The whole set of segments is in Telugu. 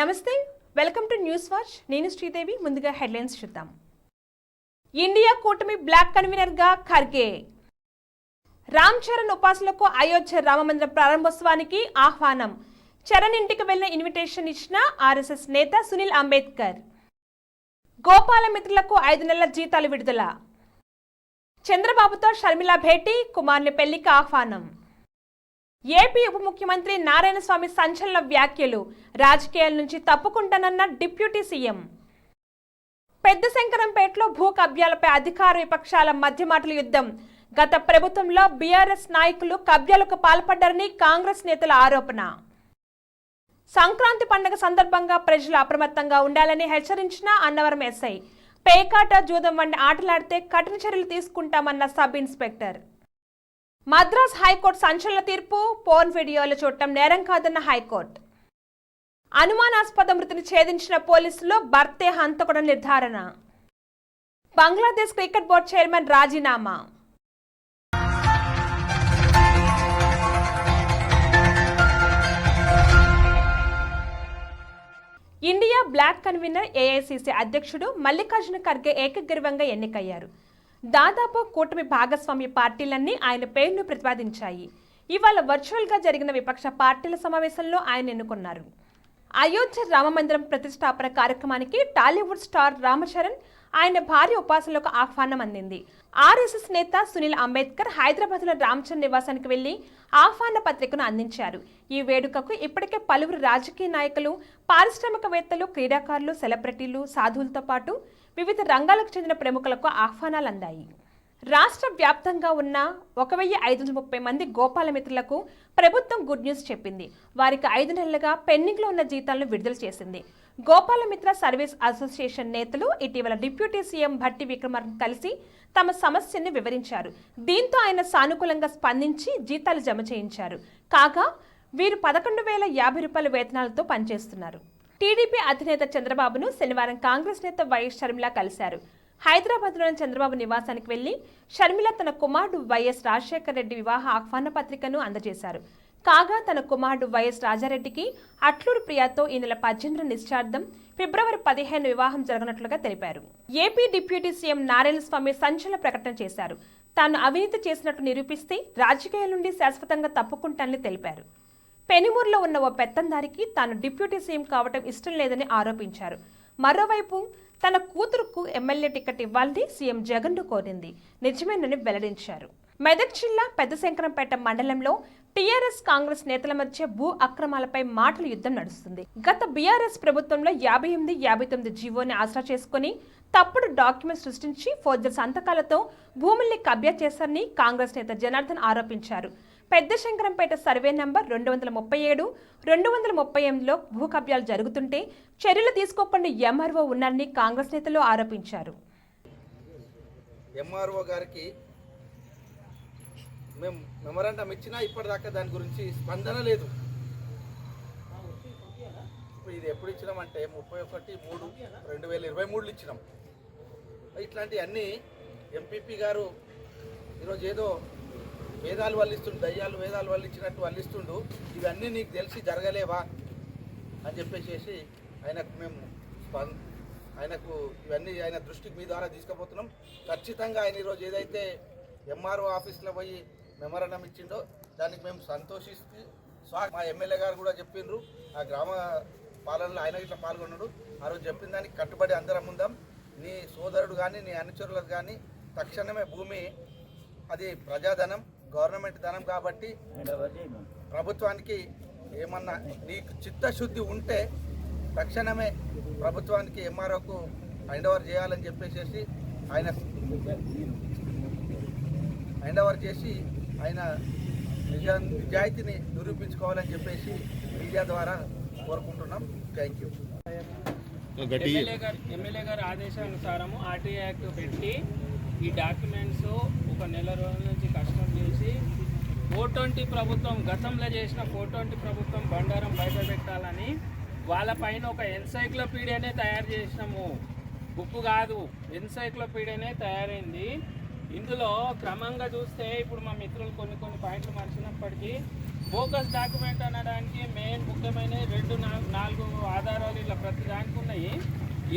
నమస్తే, వెల్కమ్ టు న్యూస్ వాచ్. నేను శ్రీదేవి. ముందుగా హెడ్లైన్స్ చూద్దాం. ఇండియా కూటమి బ్లాక్ కన్వీనర్ గా ఖర్గే. రామ్ చరణ్ ఉపాసనలకు అయోధ్య రామమందిరం ప్రారంభోత్సవానికి ఆహ్వానం. చరణ్ ఇంటికి వెళ్లిన ఇన్విటేషన్ ఇచ్చిన ఆర్ఎస్ఎస్ నేత సునీల్ అంబేద్కర్. గోపాల మిత్రులకు 5 నెలల జీతాలు విడుదల. చంద్రబాబుతో షర్మిల భేటీ, కుమార్ని పెళ్లికి ఆహ్వానం. ఏపీ ఉప ముఖ్యమంత్రి నారాయణస్వామి సంచలన వ్యాఖ్యలు. రాజకీయాల నుంచి తప్పుకుంటానన్న డిప్యూటీ సీఎం. పెద్ద శంకరంపేటలో భూ కబ్జాలపై అధికార విపక్షాల మధ్య మాటల యుద్ధం. గత ప్రభుత్వంలో బీఆర్ఎస్ నాయకులు కబ్జాలకు పాల్పడ్డారని కాంగ్రెస్ నేతల ఆరోపణ. సంక్రాంతి పండుగ సందర్భంగా ప్రజలు అప్రమత్తంగా ఉండాలని హెచ్చరించిన అన్నవరం ఎస్ఐ. పేకాట, జూదం వంటి ఆటలాడితే కఠిన చర్యలు తీసుకుంటామన్న సబ్ ఇన్స్పెక్టర్. మద్రాస్ హైకోర్టు సంచలన తీర్పు. పోర్న్ వీడియోలు చూడటం నేరం కాదన్న హైకోర్టు. అనుమానాస్పద మృతిని ఛేదించిన పోలీసులు భర్తే హంతకుడు నిర్ధారణ. బంగ్లాదేశ్ క్రికెట్ బోర్డు చైర్మన్ రాజీనామా. ఇండియా బ్లాక్ కన్వీనర్ ఏఐసీసీ అధ్యక్షుడు మల్లికార్జున ఖర్గే ఏకగ్రీవంగా ఎన్నికయ్యారు. దాదాపు కూటమి భాగస్వామ్య పార్టీలన్నీ ఆయన పేరును ప్రతిపాదించాయి. ఇవాళ వర్చువల్గా జరిగిన విపక్ష పార్టీల సమావేశంలో ఆయన ఎన్నుకున్నారు. అయోధ్య రామమందిరం ప్రతిష్టాపన కార్యక్రమానికి టాలీవుడ్ స్టార్ రామ్ చరణ్, ఆయన భార్య ఉపాసనలకు ఆహ్వానం అందింది. ఆర్ఎస్ఎస్ నేత సునీల్ అంబేద్కర్ హైదరాబాద్లో రామ్ చరణ్ నివాసానికి వెళ్లి ఆహ్వాన పత్రికను అందించారు. ఈ వేడుకకు ఇప్పటికే పలువురు రాజకీయ నాయకులు, పారిశ్రామికవేత్తలు, క్రీడాకారులు, సెలబ్రిటీలు, సాధువులతో పాటు వివిధ రంగాలకు చెందిన ప్రముఖులకు ఆహ్వానాలు అందాయి. రాష్ట్ర వ్యాప్తంగా ఉన్న 1530 మంది గోపాల మిత్రులకు ప్రభుత్వం గుడ్ న్యూస్ చెప్పింది. వారికి 5 నెలలుగా పెండింగ్లో ఉన్న జీతాలను విడుదల చేసింది. గోపాల మిత్ర సర్వీస్ అసోసియేషన్ నేతలు ఇటీవల డిప్యూటీ సీఎం భట్టి విక్రమార్కను కలిసి తమ సమస్యను వివరించారు. దీంతో ఆయన సానుకూలంగా స్పందించి జీతాలు జమ చేయించారు. కాగా వీరు 11,050 రూపాయల వేతనాలతో పనిచేస్తున్నారు. టీడీపీ అధినేత చంద్రబాబును శనివారం కాంగ్రెస్ నేత వైఎస్ షర్మిల కలిశారు. హైదరాబాద్లోని చంద్రబాబు నివాసానికి వెళ్లి షర్మిల తన కుమారుడు వైఎస్ రాజశేఖర రెడ్డి వివాహ ఆహ్వాన పత్రికను అందజేశారు. కాగా తన కుమారుడు వైఎస్ రాజారెడ్డికి అట్లూరు ప్రియాతో ఈ నెల 18 నిశ్చార్థం, ఫిబ్రవరి 15 వివాహం జరగనున్నట్లుగా తెలిపారు. ఏపీ డిప్యూటీ సీఎం నారాయణస్వామి సంచలన ప్రకటన చేశారు. తాను అవినీతి చేసినట్టు నిరూపిస్తే రాజకీయాల నుండి శాశ్వతంగా తప్పుకుంటానని తెలిపారు. పెనుమూరులో ఉన్న ఓ పెత్తందారికి తాను డిప్యూటీ సీఎం కావటం ఇష్టం లేదని ఆరోపించారు. మరోవైపు తన కూతురుకు ఎమ్మెల్యే టికెట్ ఇవ్వాలని సీఎం జగన్ను కోరింది నిజమేనని వెల్లడించారు. మెదక్ జిల్లా పెద్ద శంకరంపేట మండలంలో టీఆర్ఎస్ కాంగ్రెస్ నేతల మధ్య భూ అక్రమాలపై మాటల యుద్ధం నడుస్తుంది. గత బీఆర్ఎస్ ప్రభుత్వంలో 58, 59 జీవోని ఆసరా చేసుకుని తప్పుడు డాక్యుమెంట్ సృష్టించి ఫోర్జర్ సంతకాలతో భూముల్ని కబ్జా చేశారని కాంగ్రెస్ నేత జనార్దన్ ఆరోపించారు. పెద్ద శంకరంపేట సర్వే నంబర్ 237, 238లో భూ కబ్జాలు జరుగుతుంటే చర్యలు తీసుకోకుండా ఎంఆర్ఓ ఉన్నారని కాంగ్రెస్ నేతలు ఆరోపించారు. ఎంఆర్ఓ గారికి మేము మెమరాండం ఇచ్చినా ఇప్పటిదాకా దాని గురించి స్పందన లేదు. ఇప్పుడు ఇది ఎప్పుడు ఇచ్చినామంటే 31/3/2023 ఇచ్చినాం. ఇట్లాంటివన్నీ ఎంపీపీ గారు ఈరోజు ఏదో వేదాలు వల్లిస్తుండు, దయ్యాలు వేదాలు వల్లించినట్టు వల్లిస్తుండు. ఇవన్నీ నీకు తెలిసి జరగలేవా అని చెప్పేసి ఆయనకు ఇవన్నీ ఆయన దృష్టికి మీ ద్వారా తీసుకుపోతున్నాం. ఖచ్చితంగా ఆయన ఈరోజు ఏదైతే ఎంఆర్ఓ ఆఫీస్లో పోయి మెమరాండం ఇచ్చిండో దానికి మేము సంతోషిస్తూ మా ఎమ్మెల్యే గారు కూడా చెప్పిండ్రు. ఆ గ్రామ పాలనలో ఆయన ఇట్లా పాల్గొన్నాడు. ఆ రోజు చెప్పిన దానికి కట్టుబడి అందరం ఉందాం. నీ సోదరుడు కానీ నీ అనుచరులకు కానీ తక్షణమే భూమి అది ప్రజాధనం, గవర్నమెంట్ ధనం కాబట్టి ప్రభుత్వానికి ఏమన్నా నీకు చిత్తశుద్ధి ఉంటే తక్షణమే ప్రభుత్వానికి ఎంఆర్ఓకు హ్యాండ్ ఓవర్ చేయాలని చెప్పేసి ఆయన హ్యాండ్ ఓవర్ చేసి ఆయన నిజాయితీని నిరూపించుకోవాలని చెప్పేసి మీడియా ద్వారా కోరుకుంటున్నాం. Thank you. ఎమ్మెల్యే గారి ఆదేశానుసారము ఆర్టీఐ యాక్ట్ పెట్టి ఈ డాక్యుమెంట్స్ ఒక నెల రోజుల నుంచి కష్టం చేసి 420 ప్రభుత్వం గతంలో చేసిన 420 ప్రభుత్వం బండారం బయట పెట్టాలని వాళ్ళపైన ఒక ఎన్సైక్లోపీడియానే తయారు చేసినాము. బుక్ కాదు, ఎన్సైక్లోపీడియానే తయారైంది. ఇందులో క్రమంగా చూస్తే ఇప్పుడు మా మిత్రులు కొన్ని పాయింట్లు మర్చినప్పటికీ బోగస్ డాక్యుమెంట్ అనడానికి మెయిన్ ముఖ్యమైన 4 ఆధారాలు ఇలా ప్రతి దానికి ఉన్నాయి.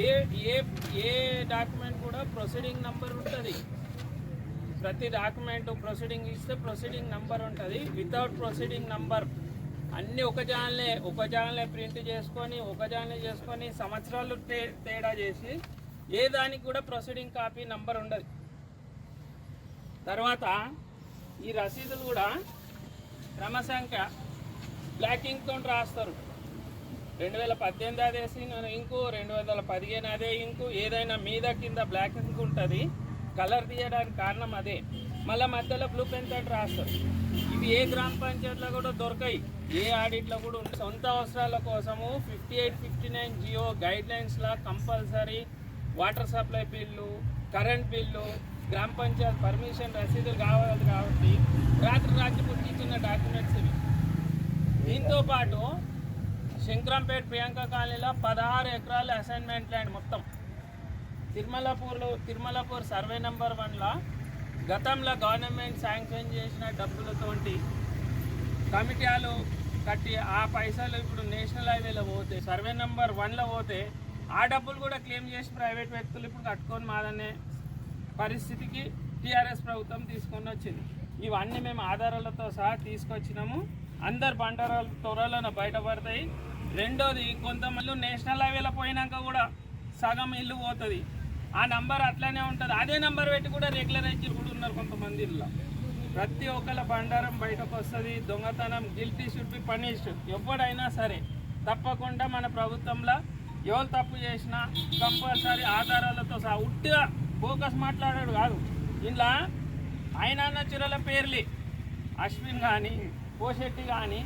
ఏ ఏ ఏ డాక్యుమెంట్ కూడా ప్రొసీడింగ్ నంబర్ ఉంటుంది. ప్రతి డాక్యుమెంట్ ప్రొసీడింగ్ ఇస్తే ప్రొసీడింగ్ నంబర్ ఉంటుంది. వితౌట్ ప్రొసీడింగ్ నంబర్ అన్నీ ఒక జాన్లే ప్రింట్ చేసుకొని సంవత్సరాలు తేడా చేసి ఏ దానికి కూడా ప్రొసీడింగ్ కాపీ నంబర్ ఉండదు. తర్వాత ఈ రసీదులు కూడా క్రమసంఖ్య బ్లాక్ ఇంక్ తోటి రాస్తారు. 2018 అదే ఇంకు, 2015 అదే ఇంకు, ఏదైనా మీద కింద బ్లాక్ ఇంక్ ఉంటుంది. కలర్ తీయడానికి కారణం అదే. మళ్ళీ మధ్యలో బ్లూ పెన్ తోటి రాస్తారు. ఇవి ఏ గ్రామ పంచాయతీలో కూడా దొరకాయి, ఏ ఆడిట్లో కూడా ఉంటుంది. సొంత అవసరాల కోసము 5859 జియో గైడ్లైన్స్లా compulsory water supply bill, current bill, gram panchayat permission రసీదులు కావాలి కాబట్టి రాత్రి పుట్టించిన డాక్యుమెంట్స్ ఇవి. దీంతో పాటు శంకరంపేట ప్రియాంక కాలనీలో 16 ఎకరాల అసైన్మెంట్ ల్యాండ్ మొత్తం తిరుమలపూర్ సర్వే నెంబర్ 1లో గతంలో గవర్నమెంట్ శాంక్షన్ చేసిన డబ్బులతోటి కమిటీలు కట్టి ఆ పైసలు ఇప్పుడు నేషనల్ హైవేలో పోతే, సర్వే నెంబర్ 1లో పోతే ఆ డబ్బులు కూడా క్లెయిమ్ చేసి ప్రైవేట్ వ్యక్తులు ఇప్పుడు కట్టుకొని మాదనే పరిస్థితికి టీఆర్ఎస్ ప్రభుత్వం తీసుకొని వచ్చింది. ఇవన్నీ మేము ఆధారాలతో సహా తీసుకొచ్చినాము. అందరు బండారాలు త్వరలో బయటపడతాయి. రెండోది, కొంతమంది నేషనల్ హైవేలో పోయినాక కూడా సగం ఇల్లు పోతుంది. ఆ నంబర్ అట్లనే ఉంటుంది. అదే నంబర్ పెట్టి కూడా రెగ్యులరైజ్ కూడా ఉన్నారు కొంతమంది ఇల్లు. ప్రతి ఒక్కళ్ళ బండారం బయటకు వస్తుంది. దొంగతనం గిల్టీ షుడ్ బి పనిష్డ్. ఎవడైనా సరే తప్పకుండా మన ప్రభుత్వంలో ఎవరు తప్పు చేసినా కంపల్సరీ ఆధారాలతో సహా ఉట్టిగా ఫోకస్ మాట్లాడాడు కాదు. ఇలా ఆయన చిరల పేర్లు అశ్విన్ కానీ, పోషెట్టి కానీ,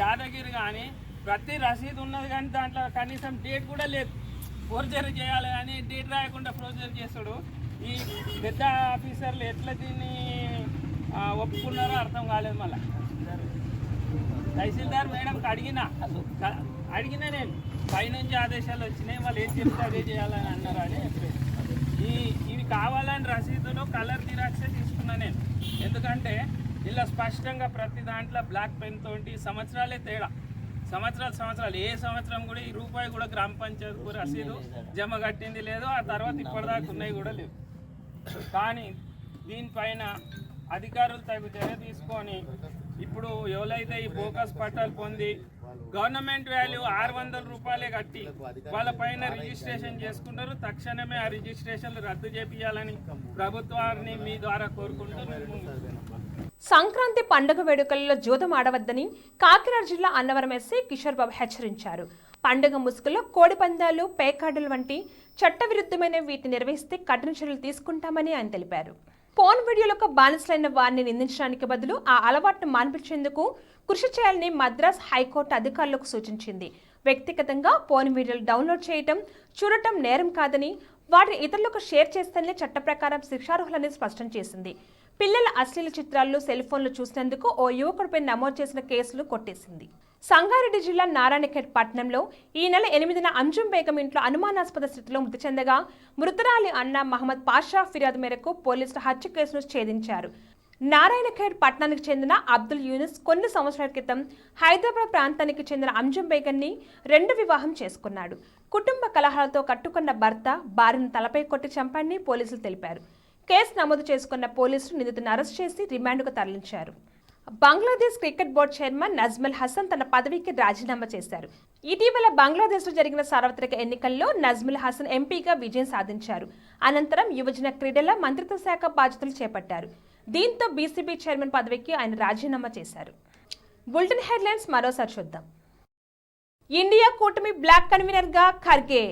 యాదగిరి కానీ ప్రతి రసీదు ఉన్నది, కానీ దాంట్లో కనీసం డేట్ కూడా లేదు. ఫోర్జరీ చేయాలి కానీ డేట్ రాయకుండా ఫోర్జరీ చేస్తాడు. ఈ పెద్ద ఆఫీసర్లు ఎట్లా దీన్ని ఒప్పుకున్నారో అర్థం కాలేదు. మళ్ళీ తహసీల్దార్ మేడంకి అడిగినా నేను పైనుంచి ఆదేశాలు వచ్చినాయి, వాళ్ళు ఏం చెప్తే అదే చేయాలని అన్నారు అని చెప్పేసి. ఇవి కావాలని రసీదులో కలర్ జిరాక్సే తీసుకున్నా నేను. ఎందుకంటే ఇలా స్పష్టంగా ప్రతి దాంట్లో బ్లాక్ పెన్ తోటి సంవత్సరాలే తేడా. సంవత్సరాలు ఏ సంవత్సరం కూడా ఈ రూపాయి కూడా గ్రామ పంచాయతీ రసీదు జమ కట్టింది లేదు. ఆ తర్వాత ఇప్పటిదాకా ఉన్నాయి కూడా లేవు. కానీ దీనిపైన అధికారులు తగు చర్య తీసుకొని ఇప్పుడు ఎవరైతే ఈ బోకస్ పట్టాలు పొంది గవర్నమెంట్ వాల్యూ 600 రూపాయలే కట్టి వాళ్ళ పైన రిజిస్ట్రేషన్ చేసుకున్నారు, తక్షణమే ఆ రిజిస్ట్రేషన్లు రద్దు చేపియాలని ప్రభుత్వాన్ని మీ ద్వారా కోరుకుంటున్నారు. సంక్రాంతి పండుగ వేడుకల్లో జూదం ఆడవద్దని కాకినాడ జిల్లా అన్నవరం ఎస్సీ కిషోర్ బాబు హెచ్చరించారు. పండుగ ముసుగులో కోడి పందాలు, పేకాడులు వంటి చట్టవిరుద్ధమైన వీటిని నిర్వహిస్తే కఠిన చర్యలు తీసుకుంటామని ఆయన తెలిపారు. పోన్ వీడియోలకు బానిసలైన వారిని నిందించడానికి బదులు ఆ అలవాటును మాన్పించేందుకు కృషి చేయాలని మద్రాస్ హైకోర్టు అధికారులకు సూచించింది. వ్యక్తిగతంగా పోన్ వీడియోలు డౌన్లోడ్ చేయటం, చూడటం నేరం కాదని, వాటిని ఇతరులకు షేర్ చేస్తేనే చట్ట ప్రకారం శిక్షార్హులని స్పష్టం చేసింది. పిల్లల అశ్లీల చిత్రాలు, సెల్ ఫోన్లు చూసినందుకు ఓ యువకుడిపై నమోదు చేసిన కేసులు కొట్టేసింది. సంగారెడ్డి జిల్లా నారాయణఖేడ్ పట్టణంలో ఈ నెల 8న అంజుం బేగం ఇంట్లో అనుమానాస్పద స్థితిలో మృతి చెందగా మృతురాలి అన్న మహమ్మద్ పాషా ఫిర్యాదు మేరకు పోలీసులు హత్య కేసును ఛేదించారు. నారాయణఖేడ్ పట్టణానికి చెందిన అబ్దుల్ యూనిస్ కొన్ని సంవత్సరాల క్రితం హైదరాబాద్ ప్రాంతానికి చెందిన అంజుం బేగన్ని 2 వివాహం చేసుకున్నాడు. కుటుంబ కలహాలతో కట్టుకున్న భర్త భార్యను తలపై కొట్టి చంపాడని పోలీసులు తెలిపారు. కేసు నమోదు చేసుకున్న పోలీసులు నిందితులను అరెస్ట్ చేసి రిమాండ్కు తరలించారు. Bangladesh cricket board chairman Nazmul Hasan తన పదవికి రాజీనామా చేశారు. ఇటీవల బంగ్లాదేశ్లో జరిగిన సార్వత్రిక ఎన్నికల్లో నజ్ముల్ హసన్ ఎంపీగా విజయం సాధించారు. అనంతరం యువజన క్రీడల మంత్రిత్వ శాఖ బాధ్యతలు చేపట్టారు. దీంతో బీసీబీ చైర్మన్ పదవికి ఆయన రాజీనామా చేశారు. బులెటిన్ హెడ్లైన్స్ మరోసారి చూద్దాం. ఇండియా కూటమి బ్లాక్ కన్వీనర్గా ఖర్గే.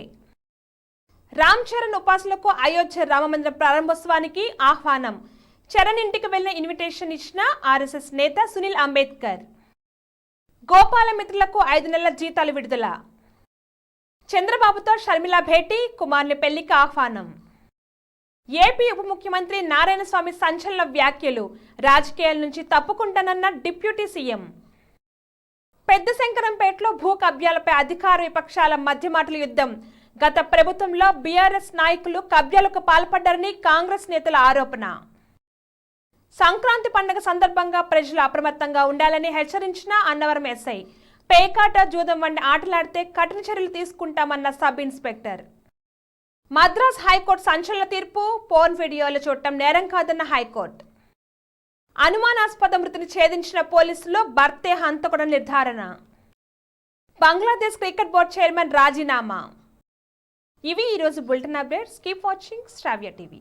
రామ్ చరణ్ ఉపాసనకు అయోధ్య రామమందిరం ప్రారంభోత్సవానికి ఆహ్వానం. చరణ్ ఇంటికి వెళ్లిన ఇన్విటేషన్ ఇచ్చిన ఆర్ఎస్ఎస్ నేత సునీల్ అంబేద్కర్. గోపాల మిత్రులకు 5 నెలల జీతాలు విడుదల. చంద్రబాబుతో షర్మిల భేటీ, కుమార్ని పెళ్లికి ఆహ్వానం. ఏపీ ఉప ముఖ్యమంత్రి నారాయణస్వామి సంచలన వ్యాఖ్యలు, రాజకీయాల నుంచి తప్పుకుంటానన్న డిప్యూటీ సీఎం. పెద్ద శంకరంపేటలో భూ కబ్జాలపై అధికార విపక్షాల మధ్య మాటల యుద్ధం. గత ప్రభుత్వంలో బీఆర్ఎస్ నాయకులు కబ్జాలకు పాల్పడ్డారని కాంగ్రెస్ నేతల ఆరోపణ. సంక్రాంతి పండుగ సందర్భంగా ప్రజలు అప్రమత్తంగా ఉండాలని హెచ్చరించిన అన్నవరం ఎస్ఐ. పేకాట, జూదం వంటి ఆటలాడితే కఠిన చర్యలు తీసుకుంటామన్న సబ్ ఇన్స్పెక్టర్. మద్రాస్ హైకోర్టు సంచలన తీర్పు. పోర్న్ వీడియోలు చూడటం నేరం కాదన్న హైకోర్టు. అనుమానాస్పద మృతిని ఛేదించిన పోలీసులు భర్తే హంతకుడు నిర్ధారణ. బంగ్లాదేశ్ క్రికెట్ బోర్డు చైర్మన్ రాజీనామా. ఇవి ఈరోజు బులెటిన్ అప్డేట్స్. కీప్ వాచింగ్ శ్రావ్య టీవీ.